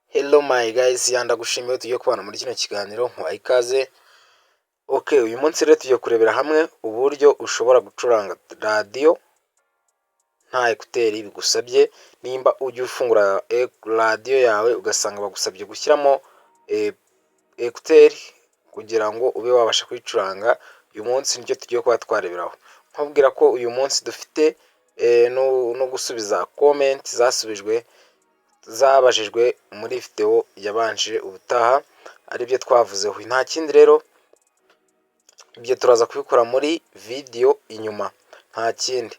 Hello my guys, ndagushimiye tugiye kubana muri kino kiganiro nkwa ikaze. Okay, uyu munsi rero tugiye kurebera hamwe uburyo ushobora gucuranga radio nta ekuteri bigusabye. Nimba ujye ufungura radio yawe ugasanga bagusabye gushyiramo ekuteri kugira ngo ube wabasha kwicuranga, uyu munsi nicyo tugiye kuba twareberaho. Nkubwira ko uyu munsi dufite no gusubiza comment zasubijwe zabajijwe muri video yabanje ubutaha, ari byo twavuzeho. Nta kindi rero, ibyo turaza kubikora muri video inyuma, nta kindi.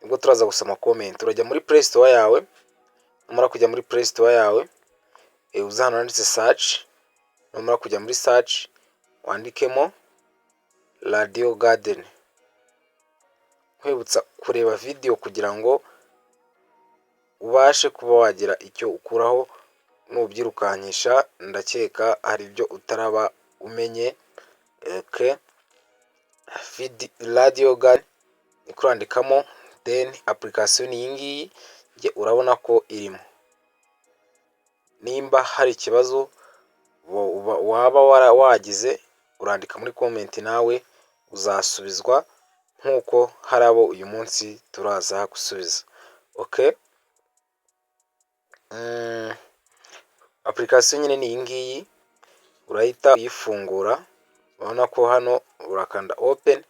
Ubwo turaza gusoma comment, urajya muri Play Store yawe, numara kujya muri Play Store yawe, uzahano handitse search, numara kujya muri search wandikemo Radio Garden. Kwibutsa kureba video kugira ngo ubashe kuba wagira icyo ukuraho nubyirukankisha, ndakeka hari ibyo utaraba umenye. Okay, Radio Garden ikurandikamo, then application iyi ngiyi nge urabona ko irimo. Nimba hari ikibazo waba wagize urandika muri comment, nawe uzasubizwa nkuko hari abo uyu munsi turaza gusubiza. Okay, application nyine ni iyi ngiyi, urahita uyifungura. Urabona ko hano urakanda open,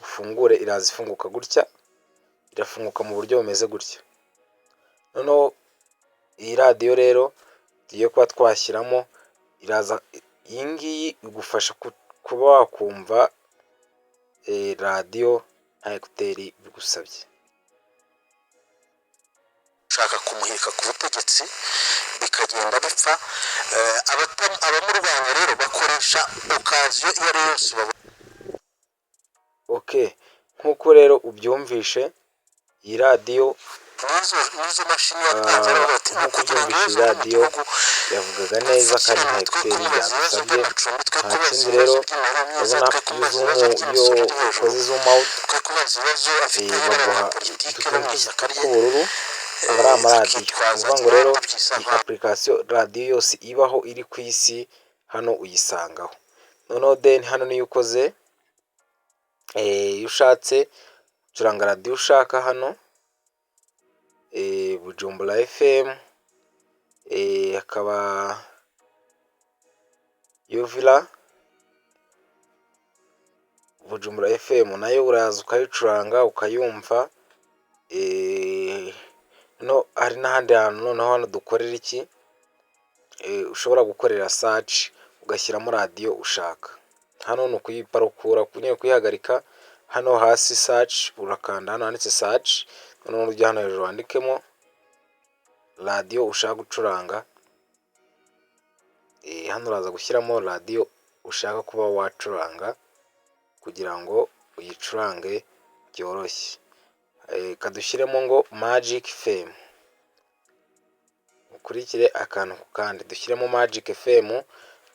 ufungure, iraza ifunguka gutya, irafunguka mu buryo bumeze gutya. Noneho iyi radio rero tugiye kuba twashyiramo, iraza iyi ngiyi igufasha kuba wakumva radio nta ekuteri bigusabye. Shaka kumuhirika ku butegetsi bikagenda bipfa. Abamurwanya rero bakoresha okaziyo iyo ari yose. Okay, nkuko rero ubyumvishe iyi radio nizo mashini yatanze bati nkuko ubyumvishe radio yavugaga neza kandi nta ekuteri byagusabye. Nta kindi rero, urabona iyo ukoze zoom out baguha utuntu tw'ubururu, aba ari amaradiyo. Ni ukuvuga ngo rero iyi application radio yose ibaho iri ku isi hano uyisangaho. Noneho then hano niyo ukoze, iyo ushatse ucuranga radio ushaka hano, Bujumbura FM, hakaba Yovira, Bujumbura FM nayo uraza ukayicuranga ukayumva. No, hari n'ahandi hantu noneho hano dukorera iki, ushobora gukorera search ugashyiramo radio ushaka. Hano ni ukuyiparukura, kunyine kuyihagarika, hano hasi search urakanda, hano handitse search, noneho ujya hano hejuru wandikemo radio ushaka gucuranga. Hano uraza gushyiramo radio ushaka kuba wacuranga kugira ngo uyicurange byoroshye. Kadushyiremo ngo Magic FM, ukurikire akantu ku kandi, dushyiremo Magic FM,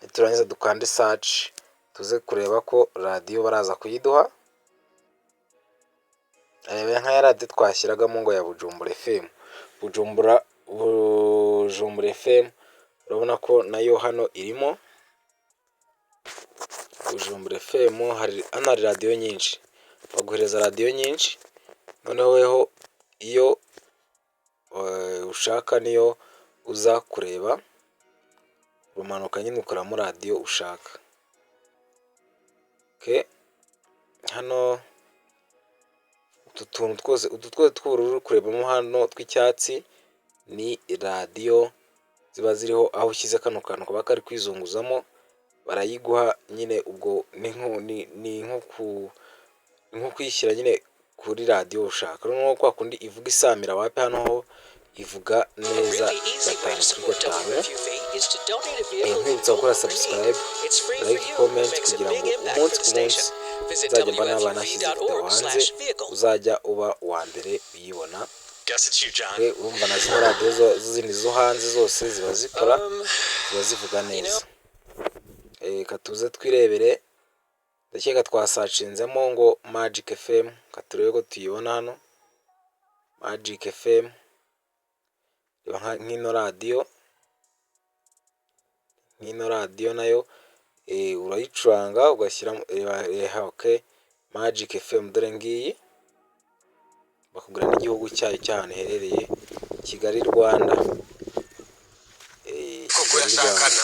niturangiza dukande search, tuze kureba ko radio baraza kuyiduha. Nka ya radio twashyiragamo ngo ya Bujumbura FM, Bujumbura FM, urabona ko nayo hano irimo Bujumbura FM. Hari radio nyinshi, baguhereza radio nyinshi, noneho weho iyo ushaka niyo uza kureba, umanuka nyine ukoramo radio ushaka. Okay, hano utu twose tw'ubururu kurebamo hano tw'icyatsi ni radio ziba ziriho. Aho ushyize kano kantu kaba kari kwizunguzamo barayiguha nyine. Ubwo ni nko kuyishyira nyine kuri radio ushaka. Noneho kwa kundi ivuga isamira wapi, hano ho ivuga neza 5/5. Nkwibutsa gukora subscribe, like, comment kugira ngo umunsi ku munsi uzajya mba n'abana nashyize video hanze uzajya uba uwa mbere uyibona. Urumva na zino radio zindi zo hanze zose ziba zikora, ziba zivuga neza. Katuze twirebere, ndakeka twasacinzemo ngo Magic FM, katurebe ko tuyibona hano Magic FM. Reba nk'ino radio nk'ino radiyo nayo urayicuranga ugashyiramo okay, Magic FM dore ngiyi, bakubwira n'igihugu cyayo cy'ahantu iherereye, Kigali Rwanda. koko yashakana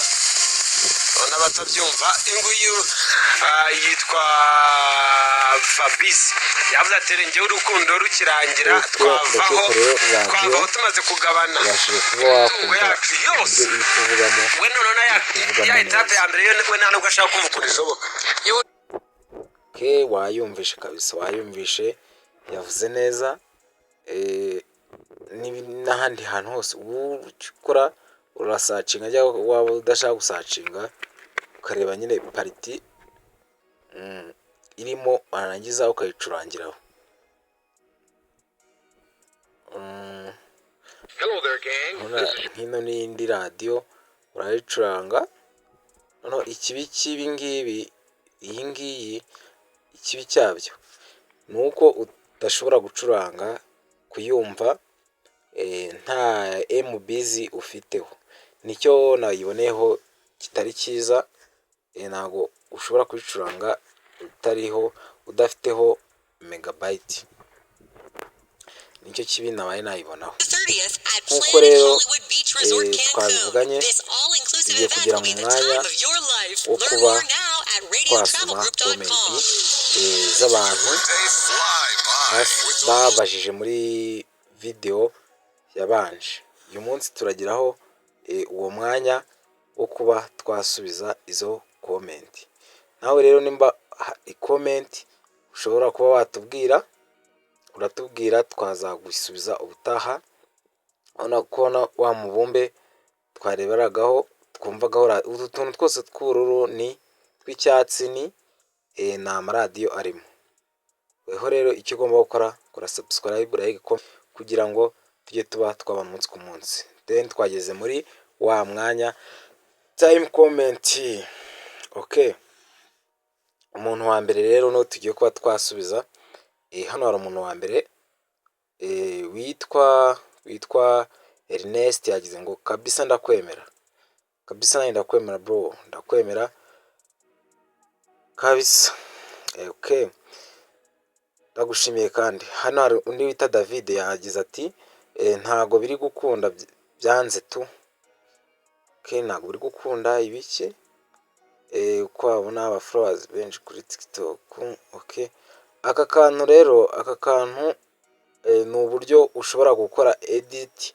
none abatabyumva inguyu yitwa Fabrice yavuze ati njyewe urukundo rukirangira twavaho tumaze kugabana imitungo yacu yose we none ya etape ya mbere yo we nta nubwo ashaka kumva ukuntu ishoboka. Wayumvishe kabisa, wayumvishe, yavuze neza. N'ahandi hantu hose ukora urasacinga cyangwa waba udashaka gusacinga ukareba nyine pariti irimo warangiza ukayicurangiraho. Hino n'indi radiyo urayicuranga. Noneho ikibi cy'ibi ngibi, iyi ngiyi ikibi cyabyo ni uko udashobora gucuranga kuyumva nta MBs ufiteho, nicyo nayiboneyeho kitari cyiza. Ntabwo ushobora kuyicuranga udafiteho megabyte, nicyo kibi nabaye nayibonaho. Nk'uko rero twabivuganye, tugiye kugera mu mwanya wo kuba twasoma komenti z'abantu babajije muri video yabanje. Uyu munsi turageraho uwo mwanya wo kuba twasubiza izo komenti. Nawe rero nimba ikomenti ushobora kuba watubwira, uratubwira twazagusubiza ubutaha. Urabona ko wa mubumbe twareberagaho twumvagaho utu tuntu twose tw'ubururu ni tw'icyatsi, ni amaradiyo arimo. Weho rero icyo ugomba gukora, kora subscribe, like, kugira ngo tujye tuba twaba umunsi ku munsi. Then twageze muri wa mwanya time comment. Okay, umuntu wa mbere rero no tugiye kuba twasubiza. Hano hari umuntu wa mbere witwa Ernest, yagize ngo kabisa ndakwemera. Kabisa nanjye ndakwemera bro, ndakwemera kabisa. Okay, ndagushimiye. Kandi hano hari undi wita David, yagize ati ntago biri gukunda byanze tu. Okay, ntago biri gukunda ibiki uko wabona aba followers benshi kuri TikTok. Okay, aka kantu rero, aka kantu ni uburyo ushobora gukora edit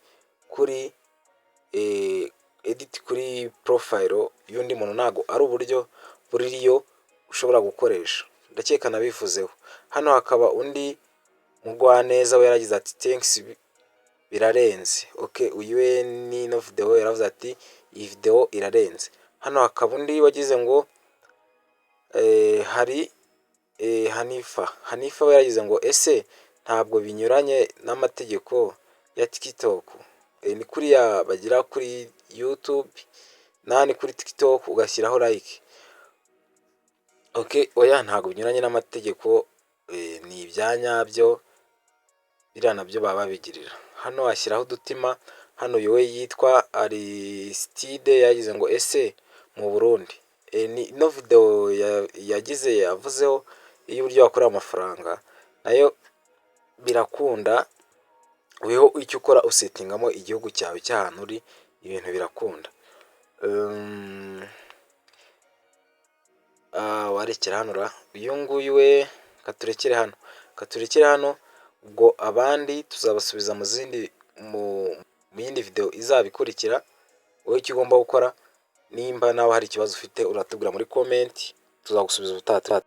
kuri profile y'undi muntu, ntago ari uburyo buriyo ushobora gukoresha. Ndakeka nabivuzeho. Hano hakaba undi mugwaneza we yaragize ati thanks birarenze. Okay, uyu ni no video yaravuze ati iyi video irarenze. Hano hakaba undi wagize ngo hari Hanifa we yaragize ngo ese ntabwo binyuranye n'amategeko ya TikTok. Ni kuriya bagira kuri YouTube nani kuri TikTok ugashyiraho like. Okay, oya ntabwo binyuranye n'amategeko, ni ibyanyabyo, biriya nabyo baba bigirira. Hano washyiraho udutima. Hano yowe yitwa Aristide yagize ngo ese mu Burundi ni no video yagize yavuzeho y'uburyo wakorera amafaranga, nayo birakunda. Weho icyo ukora usetingamo igihugu cyawe cy'ahantu uri, ibintu birakunda. Warekera hano uyu nguyu we katurekere hano, ubwo abandi tuzabasubiza mu yindi video izabikurikira. Wowe icyo ugomba gukora, nimba nawe hari ikibazo ufite uratubwira muri comment, tuzagusubiza ubutaha.